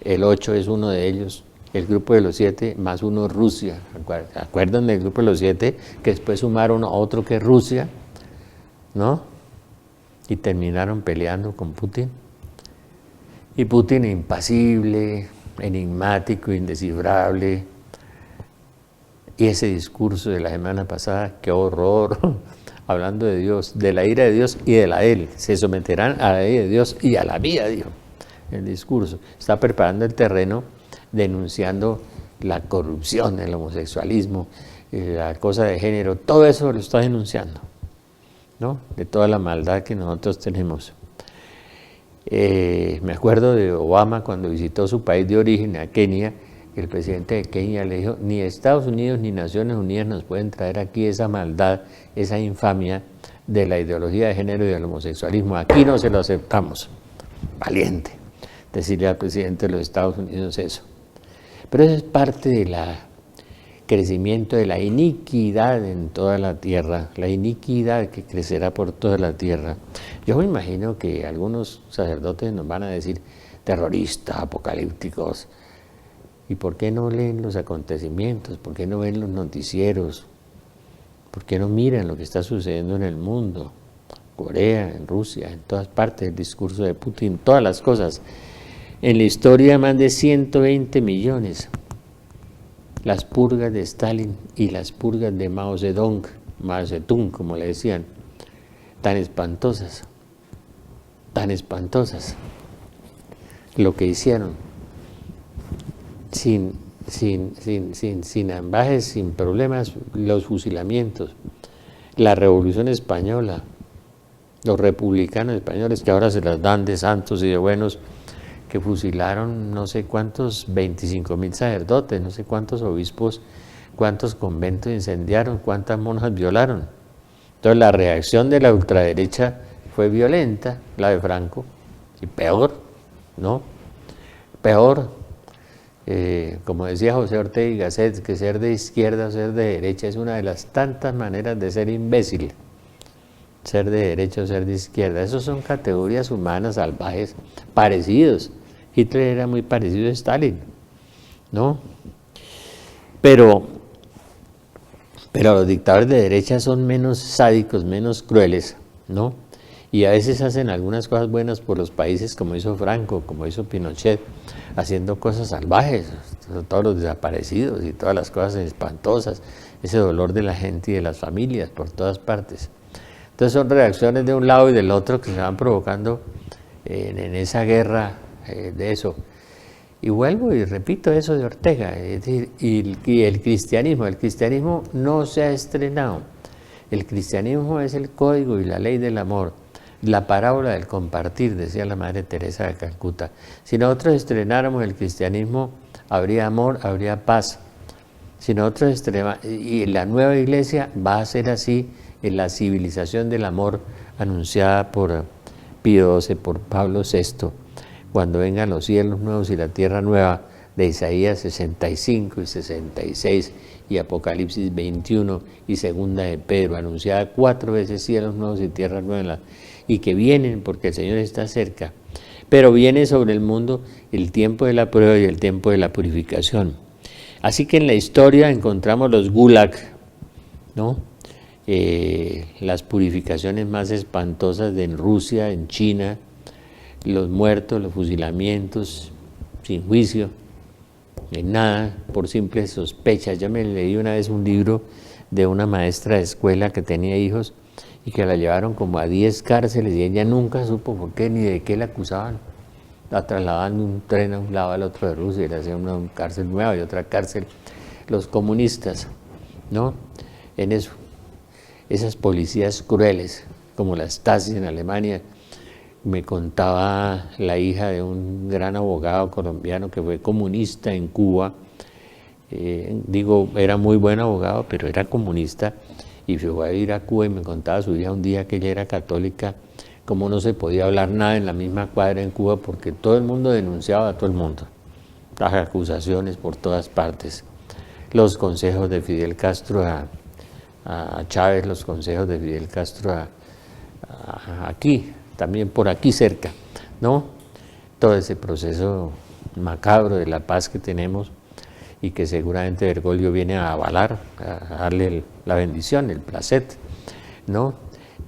el 8 es uno de ellos. El grupo de los 7 más 1 Rusia. ¿Acuerdan del grupo de los 7? Que después sumaron a otro que es Rusia, ¿no? Y terminaron peleando con Putin. Y Putin impasible, enigmático, indescifrable. Y ese discurso de la semana pasada, qué horror, hablando de Dios, de la ira de Dios y de la de él. Se someterán a la ira de Dios y a la mía, dijo el discurso. Está preparando el terreno, denunciando la corrupción, el homosexualismo, la cosa de género, todo eso lo está denunciando, ¿no? De toda la maldad que nosotros tenemos. Me acuerdo de Obama cuando visitó su país de origen, a Kenia, el presidente de Kenia le dijo, ni Estados Unidos ni Naciones Unidas nos pueden traer aquí esa maldad, esa infamia de la ideología de género y del homosexualismo. Aquí no se lo aceptamos. Valiente decirle al presidente de los Estados Unidos eso. Pero eso es parte del crecimiento de la iniquidad en toda la tierra, la iniquidad que crecerá por toda la tierra. Yo me imagino que algunos sacerdotes nos van a decir terroristas, apocalípticos. ¿Y por qué no leen los acontecimientos? ¿Por qué no ven los noticieros? ¿Por qué no miran lo que está sucediendo en el mundo? Corea, en Rusia, en todas partes, el discurso de Putin, todas las cosas. En la historia más de 120 millones. Las purgas de Stalin y las purgas de Mao Zedong, como le decían, tan espantosas, lo que hicieron, sin ambajes, sin problemas, los fusilamientos, la Revolución Española, los republicanos españoles que ahora se las dan de santos y de buenos, que fusilaron no sé cuántos, 25.000 sacerdotes, no sé cuántos obispos, cuántos conventos incendiaron, cuántas monjas violaron. Entonces la reacción de la ultraderecha fue violenta, la de Franco, y peor, ¿no? Peor, como decía José Ortega y Gasset, que ser de izquierda o ser de derecha es una de las tantas maneras de ser imbécil. Ser de derecha o ser de izquierda, esos son categorías humanas salvajes, parecidos. Hitler era muy parecido a Stalin, ¿no? Pero los dictadores de derecha son menos sádicos, menos crueles, ¿no? Y a veces hacen algunas cosas buenas por los países, como hizo Franco, como hizo Pinochet, haciendo cosas salvajes, todos los desaparecidos y todas las cosas espantosas, ese dolor de la gente y de las familias por todas partes. Entonces son reacciones de un lado y del otro que se van provocando en esa guerra de eso. Y vuelvo y repito eso de Ortega, es decir, y el cristianismo no se ha estrenado. El cristianismo es el código y la ley del amor, la parábola del compartir, decía la Madre Teresa de Calcuta. Si nosotros estrenáramos el cristianismo, habría amor, habría paz. Si nosotros estrenamos, y la nueva iglesia va a ser así, en la civilización del amor anunciada por Pío XII, por Pablo VI, cuando vengan los cielos nuevos y la tierra nueva, de Isaías 65 y 66 y Apocalipsis 21 y segunda de Pedro, anunciada 4 veces cielos nuevos y tierras nuevas, y que vienen porque el Señor está cerca, pero viene sobre el mundo el tiempo de la prueba y el tiempo de la purificación. Así que en la historia encontramos los gulag, ¿no? Las purificaciones más espantosas en Rusia, en China, los muertos, los fusilamientos sin juicio, en nada, por simples sospechas. Yo me leí una vez un libro de una maestra de escuela que tenía hijos y que la llevaron como a 10 cárceles y ella nunca supo por qué ni de qué la acusaban. La trasladaban de un tren a un lado al otro de Rusia y le hacían una cárcel nueva y otra cárcel. Los comunistas, ¿no? En eso. Esas policías crueles, como la Stasi en Alemania. Me contaba la hija de un gran abogado colombiano que fue comunista en Cuba. Era muy buen abogado, pero era comunista y fue a ir a Cuba y me contaba su hija un día que ella era católica, como no se podía hablar nada en la misma cuadra en Cuba porque todo el mundo denunciaba a todo el mundo. Las acusaciones por todas partes. Los consejos de Fidel Castro a Chávez, los consejos de Fidel Castro aquí, también por aquí cerca, ¿no? Todo ese proceso macabro de la paz que tenemos y que seguramente Bergoglio viene a avalar, a darle la bendición, el placet, ¿no?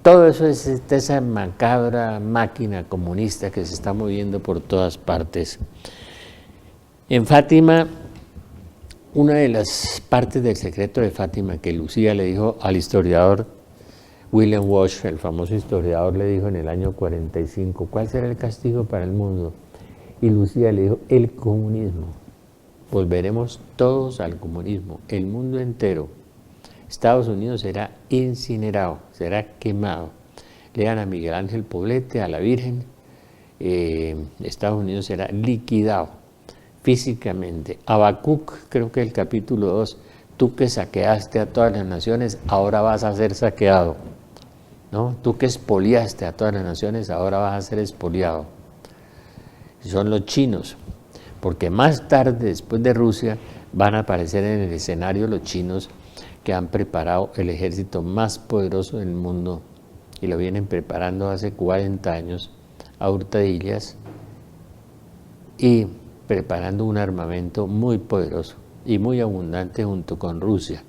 Todo eso es esa macabra máquina comunista que se está moviendo por todas partes. En Fátima, una de las partes del secreto de Fátima que Lucía le dijo al historiador William Walsh, el famoso historiador, le dijo en el año 45, ¿cuál será el castigo para el mundo? Y Lucía le dijo, el comunismo. Volveremos todos al comunismo, el mundo entero. Estados Unidos será incinerado, será quemado. Lean a Miguel Ángel Poblete, a la Virgen, Estados Unidos será liquidado. físicamente. Habacuc, creo que el capítulo 2, tú que saqueaste a todas las naciones, ahora vas a ser saqueado, ¿no? Tú que expoliaste a todas las naciones, ahora vas a ser expoliado. Son los chinos, porque más tarde, después de Rusia, van a aparecer en el escenario los chinos, que han preparado el ejército más poderoso del mundo, y lo vienen preparando hace 40 años a hurtadillas, y preparando un armamento muy poderoso y muy abundante junto con Rusia.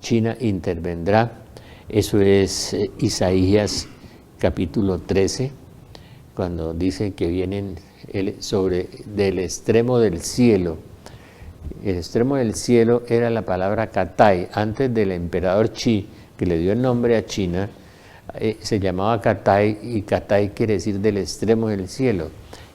China intervendrá, eso es Isaías capítulo 13, cuando dice que vienen del extremo del cielo. El extremo del cielo era la palabra Katai, antes del emperador Qi, que le dio el nombre a China, se llamaba Katai, y Katai quiere decir del extremo del cielo.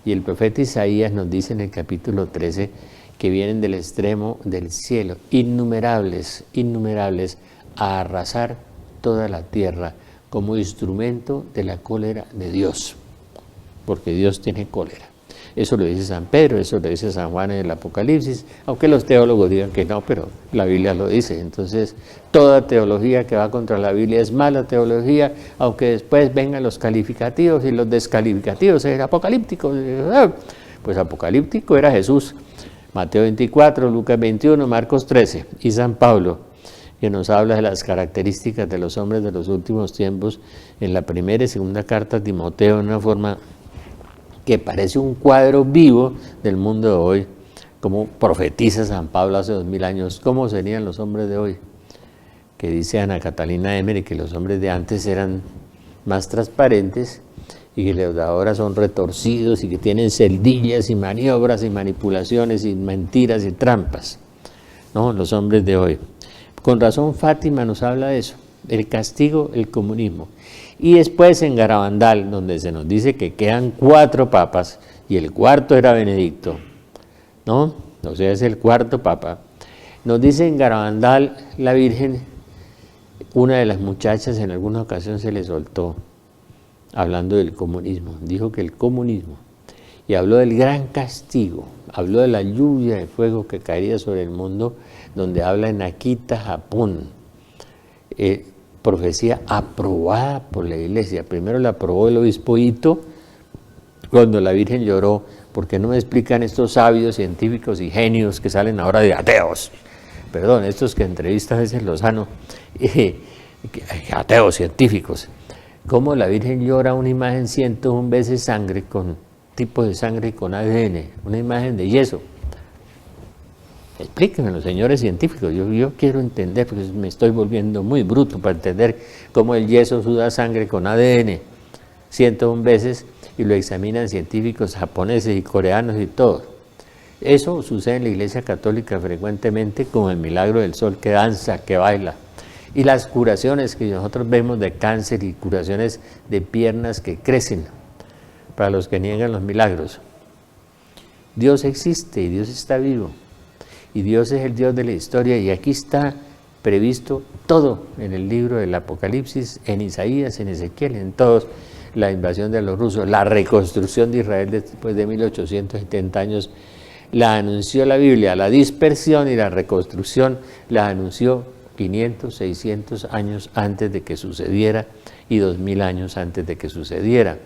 Y el profeta Isaías nos dice en el capítulo 13 que vienen del extremo del cielo, innumerables, innumerables, a arrasar toda la tierra como instrumento de la cólera de Dios, porque Dios tiene cólera. Eso lo dice San Pedro, eso lo dice San Juan en el Apocalipsis, aunque los teólogos digan que no, pero la Biblia lo dice. Entonces, toda teología que va contra la Biblia es mala teología, aunque después vengan los calificativos y los descalificativos, es apocalíptico. Pues apocalíptico era Jesús, Mateo 24, Lucas 21, Marcos 13, y San Pablo, que nos habla de las características de los hombres de los últimos tiempos, en la primera y segunda carta a Timoteo, en una forma que parece un cuadro vivo del mundo de hoy, como profetiza San Pablo hace 2000 años, cómo serían los hombres de hoy, que dice Ana Catalina Emery que los hombres de antes eran más transparentes y que los de ahora son retorcidos y que tienen celdillas y maniobras y manipulaciones y mentiras y trampas, ¿no? Los hombres de hoy. Con razón Fátima nos habla de eso, el castigo, el comunismo. Y después en Garabandal, donde se nos dice que quedan 4 papas, y el cuarto era Benedicto, ¿no? O sea, es el cuarto papa. Nos dice en Garabandal la Virgen, una de las muchachas en alguna ocasión se le soltó, hablando del comunismo, dijo que el comunismo, y habló del gran castigo, habló de la lluvia de fuego que caería sobre el mundo, donde habla en Akita, Japón, profecía aprobada por la Iglesia. Primero la aprobó el obispo Ito, cuando la Virgen lloró, porque no me explican estos sabios, científicos y genios que salen ahora de ateos, perdón, estos que entrevista a veces Lozano, ateos científicos, cómo la Virgen llora una imagen 101 veces sangre, con tipo de sangre con ADN, una imagen de yeso. Explíquenme los señores científicos, yo quiero entender, porque me estoy volviendo muy bruto para entender cómo el yeso suda sangre con ADN 101 veces y lo examinan científicos japoneses y coreanos y todos. Eso sucede en la Iglesia Católica frecuentemente, como el milagro del sol que danza, que baila. Y las curaciones que nosotros vemos de cáncer y curaciones de piernas que crecen, para los que niegan los milagros. Dios existe y Dios está vivo. Y Dios es el Dios de la historia, y aquí está previsto todo en el libro del Apocalipsis, en Isaías, en Ezequiel, en todos, la invasión de los rusos, la reconstrucción de Israel después de 1870 años, la anunció la Biblia, la dispersión y la reconstrucción la anunció 500, 600 años antes de que sucediera y 2000 años antes de que sucediera.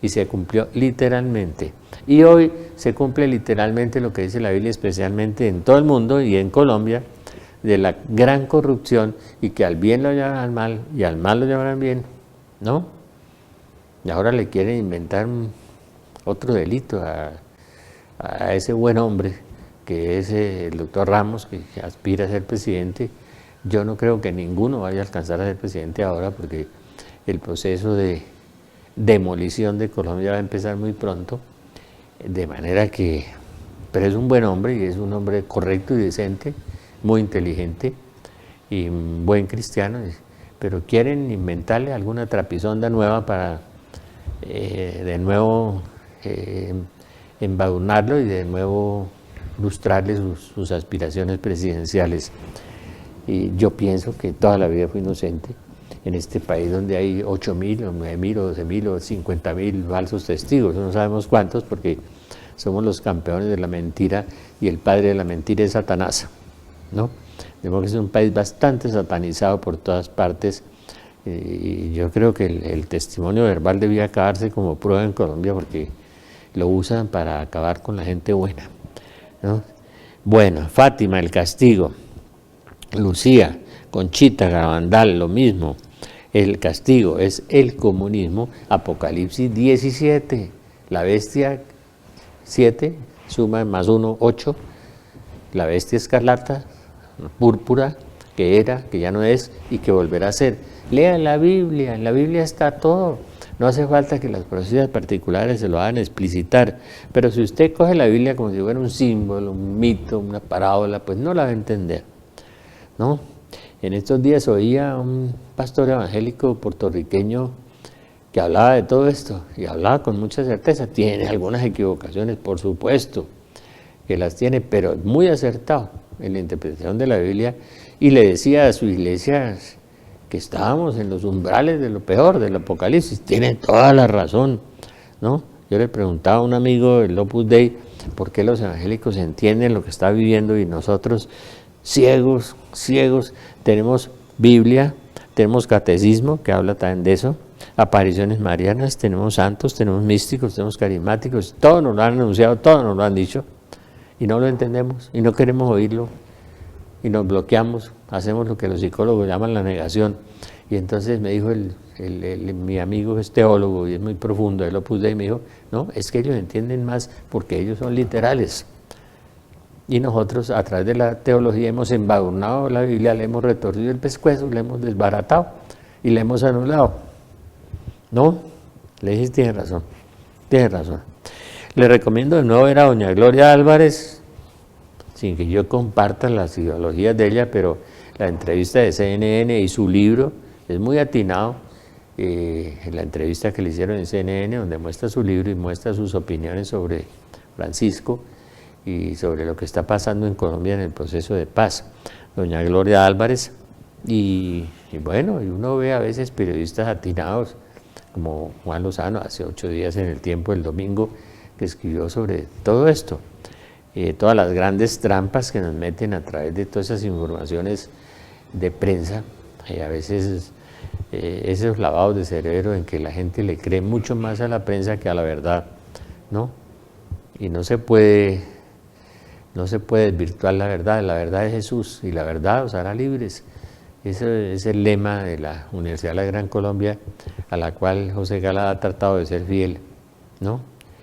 Y se cumplió literalmente. Y hoy se cumple literalmente lo que dice la Biblia, especialmente en todo el mundo y en Colombia, de la gran corrupción, y que al bien lo llamarán mal y al mal lo llamarán bien, ¿no? Y ahora le quieren inventar otro delito a ese buen hombre que es el doctor Ramos, que aspira a ser presidente. Yo no creo que ninguno vaya a alcanzar a ser presidente ahora, porque el proceso de demolición de Colombia va a empezar muy pronto, de manera que, pero es un buen hombre y es un hombre correcto y decente, muy inteligente y buen cristiano, pero quieren inventarle alguna trapisonda nueva para de nuevo embadurnarlo y de nuevo lustrarle sus aspiraciones presidenciales. Y yo pienso que toda la vida fue inocente en este país, donde hay 8.000 o 9.000 o 12.000 o 50.000 falsos testigos, no sabemos cuántos, porque somos los campeones de la mentira y el padre de la mentira es Satanás, ¿no? De modo que es un país bastante satanizado por todas partes, y yo creo que el testimonio verbal debía acabarse como prueba en Colombia porque lo usan para acabar con la gente buena, ¿no? Bueno, Fátima, el castigo. Lucía, Conchita, Garabandal, lo mismo. El castigo es el comunismo. Apocalipsis 17, la bestia 7, suma más 1, 8. La bestia escarlata, púrpura, que era, que ya no es y que volverá a ser. Lean la Biblia, en la Biblia está todo. No hace falta que las profecías particulares se lo hagan explicitar, pero si usted coge la Biblia como si fuera un símbolo, un mito, una parábola, pues no la va a entender, ¿no? En estos días oía a un pastor evangélico puertorriqueño que hablaba de todo esto, y hablaba con mucha certeza. Tiene algunas equivocaciones, por supuesto, que las tiene, pero muy acertado en la interpretación de la Biblia, y le decía a su iglesia que estábamos en los umbrales de lo peor, del Apocalipsis. Tiene toda la razón, ¿no? Yo le preguntaba a un amigo del Opus Dei por qué los evangélicos entienden lo que está viviendo y nosotros, ciegos, tenemos Biblia, tenemos catecismo, que habla también de eso, apariciones marianas, tenemos santos, tenemos místicos, tenemos carismáticos, todos nos lo han anunciado, todos nos lo han dicho, y no lo entendemos, y no queremos oírlo, y nos bloqueamos, hacemos lo que los psicólogos llaman la negación. Y entonces me dijo mi amigo es teólogo y es muy profundo, él lo puse y me dijo, no, es que ellos entienden más porque ellos son literales. Y nosotros a través de la teología hemos embadurnado la Biblia, le hemos retorcido el pescuezo, le hemos desbaratado y le hemos anulado. ¿No? Le dije, tiene razón. Le recomiendo de nuevo ver a doña Gloria Álvarez, sin que yo comparta las ideologías de ella, pero la entrevista de CNN y su libro es muy atinado. En la entrevista que le hicieron en CNN, donde muestra su libro y muestra sus opiniones sobre Francisco y sobre lo que está pasando en Colombia en el proceso de paz. Doña Gloria Álvarez, y bueno, y uno ve a veces periodistas atinados, como Juan Lozano, hace 8 días en El Tiempo, el domingo, que escribió sobre todo esto. Todas las grandes trampas que nos meten a través de todas esas informaciones de prensa, y a veces esos lavados de cerebro en que la gente le cree mucho más a la prensa que a la verdad, ¿no? Y no se puede desvirtuar la verdad es Jesús, y la verdad os hará libres. Ese es el lema de la Universidad de la Gran Colombia, a la cual José Galá ha tratado de ser fiel, ¿no?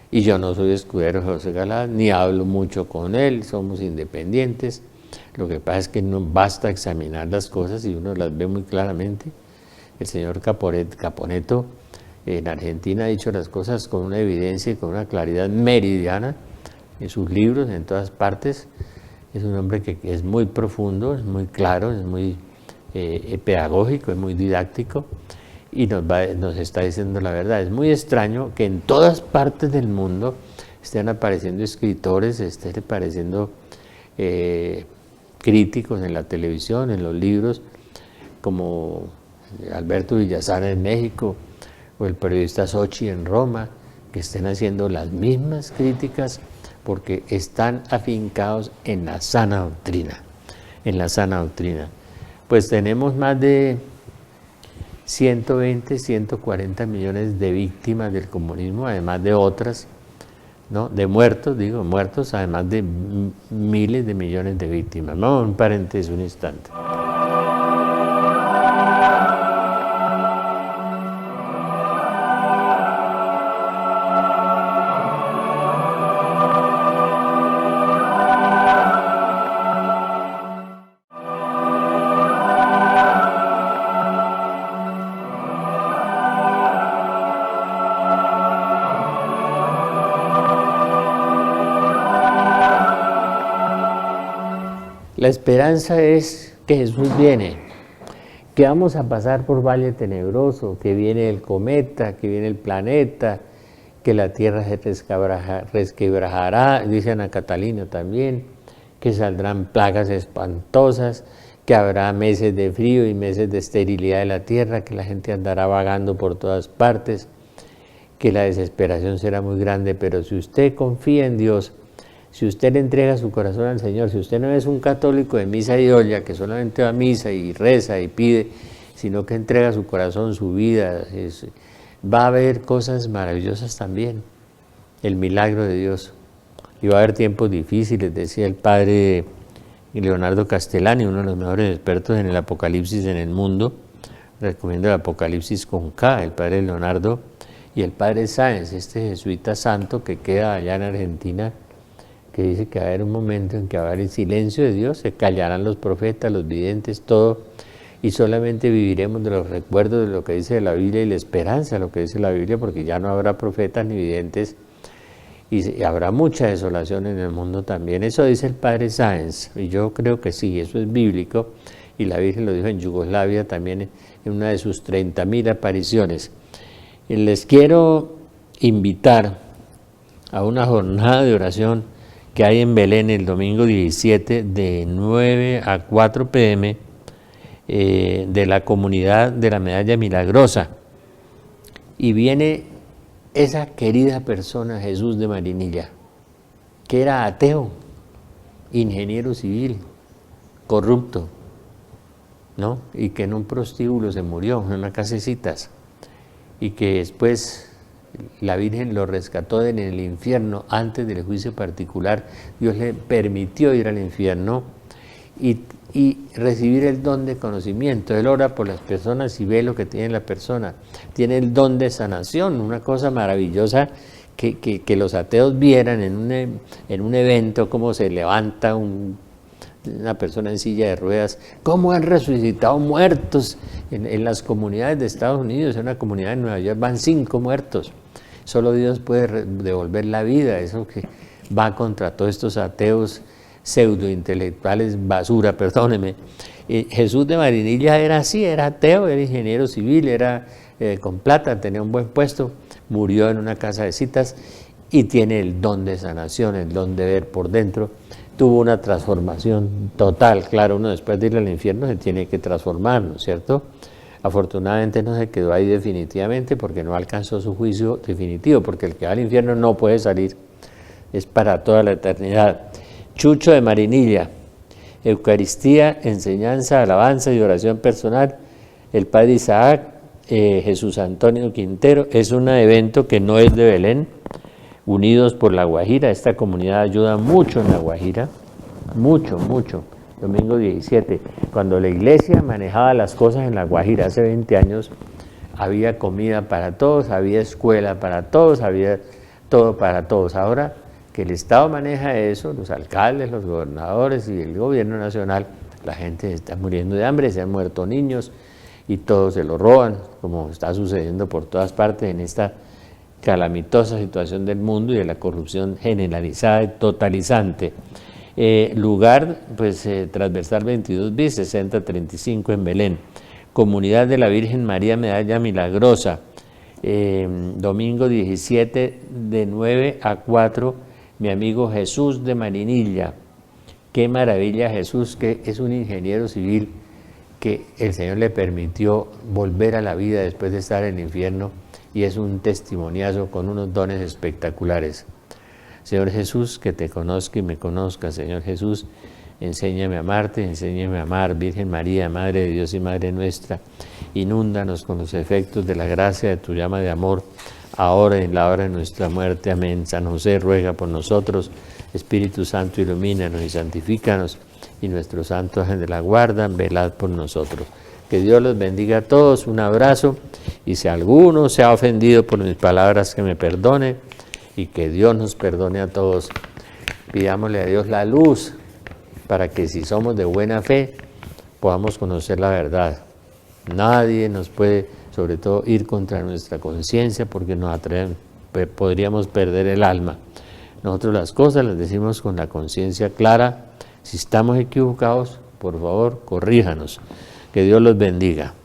Y yo no soy escudero de José Galá, ni hablo mucho con él, somos independientes. Lo que pasa es que no basta examinar las cosas y uno las ve muy claramente. El señor Caponeto en Argentina ha dicho las cosas con una evidencia y con una claridad meridiana en sus libros, en todas partes. Es un hombre que es muy profundo, es muy claro, es muy pedagógico, es muy didáctico, y nos está diciendo la verdad. Es muy extraño que en todas partes del mundo estén apareciendo escritores, estén apareciendo críticos en la televisión, en los libros, como Alberto Villazana en México, o el periodista Sochi en Roma, que estén haciendo las mismas críticas porque están afincados en la sana doctrina, Pues tenemos más de 120, 140 millones de víctimas del comunismo, además de otras, ¿no? De muertos, además de miles de millones de víctimas. Vamos a un paréntesis un instante. La esperanza es que Jesús viene, que vamos a pasar por valle tenebroso, que viene el cometa, que viene el planeta, que la tierra se resquebrajará, dice Ana Catalina también, que saldrán plagas espantosas, que habrá meses de frío y meses de esterilidad de la tierra, que la gente andará vagando por todas partes, que la desesperación será muy grande, pero si usted confía en Dios, si usted le entrega su corazón al Señor, si usted no es un católico de misa y olla, que solamente va a misa y reza y pide, sino que entrega su corazón, su vida, va a haber cosas maravillosas también, el milagro de Dios. Y va a haber tiempos difíciles, decía el padre Leonardo Castellani, uno de los mejores expertos en el Apocalipsis en el mundo. Recomiendo el Apocalipsis con K, el padre Leonardo, y el padre Sáenz, este jesuita santo que queda allá en Argentina, que dice que va a haber un momento en que va a haber el silencio de Dios, se callarán los profetas, los videntes, todo, y solamente viviremos de los recuerdos de lo que dice la Biblia y la esperanza de lo que dice la Biblia, porque ya no habrá profetas ni videntes, y habrá mucha desolación en el mundo también. Eso dice el padre Sáenz, y yo creo que sí, eso es bíblico, y la Virgen lo dijo en Yugoslavia también en una de sus 30.000 apariciones. Y les quiero invitar a una jornada de oración que hay en Belén el domingo 17 de 9 a 4 p.m. De la comunidad de la Medalla Milagrosa. Y viene esa querida persona, Jesús de Marinilla, que era ateo, ingeniero civil, corrupto, ¿no? Y que en un prostíbulo se murió, en una casa de citas, y que después la Virgen lo rescató en el infierno antes del juicio particular. Dios le permitió ir al infierno y recibir el don de conocimiento. Él ora por las personas y ve lo que tiene la persona. Tiene el don de sanación, una cosa maravillosa que los ateos vieran en un evento, cómo se levanta una persona en silla de ruedas, cómo han resucitado muertos en las comunidades de Estados Unidos. En una comunidad de Nueva York van 5 muertos. Solo Dios puede devolver la vida, eso que va contra todos estos ateos pseudointelectuales, basura, perdóneme. Jesús de Marinilla era así, era ateo, era ingeniero civil, era con plata, tenía un buen puesto, murió en una casa de citas y tiene el don de sanación, el don de ver por dentro. Tuvo una transformación total. Claro, uno después de ir al infierno se tiene que transformar, ¿no es cierto? Afortunadamente no se quedó ahí definitivamente porque no alcanzó su juicio definitivo, porque el que va al infierno no puede salir, es para toda la eternidad. Chucho de Marinilla, Eucaristía, enseñanza, alabanza y oración personal, el padre Isaac, Jesús Antonio Quintero. Es un evento que no es de Belén, Unidos por la Guajira. Esta comunidad ayuda mucho en la Guajira, mucho, mucho. Domingo 17, cuando la iglesia manejaba las cosas en la Guajira hace 20 años, había comida para todos, había escuela para todos, había todo para todos. Ahora que el Estado maneja eso, los alcaldes, los gobernadores y el gobierno nacional, la gente está muriendo de hambre, se han muerto niños y todos se lo roban, como está sucediendo por todas partes en esta calamitosa situación del mundo y de la corrupción generalizada y totalizante. Lugar, pues transversal 22 bis, 6035 en Belén. Comunidad de la Virgen María Medalla Milagrosa, domingo 17 de 9 a 4, mi amigo Jesús de Marinilla. Qué maravilla Jesús, que es un ingeniero civil que el Señor le permitió volver a la vida después de estar en el infierno, y es un testimoniazo con unos dones espectaculares. Señor Jesús, que te conozca y me conozca. Señor Jesús, enséñame a amarte, enséñame a amar. Virgen María, Madre de Dios y Madre nuestra, inúndanos con los efectos de la gracia de tu llama de amor, ahora y en la hora de nuestra muerte. Amén. San José, ruega por nosotros. Espíritu Santo, ilumínanos y santifícanos, y nuestros santos ángeles de la guarda, velad por nosotros. Que Dios los bendiga a todos. Un abrazo, y si alguno se ha ofendido por mis palabras, que me perdone, y que Dios nos perdone a todos. Pidámosle a Dios la luz para que, si somos de buena fe, podamos conocer la verdad. Nadie nos puede, sobre todo, ir contra nuestra conciencia, porque podríamos perder el alma. Nosotros las cosas las decimos con la conciencia clara. Si estamos equivocados, por favor, corríjanos. Que Dios los bendiga.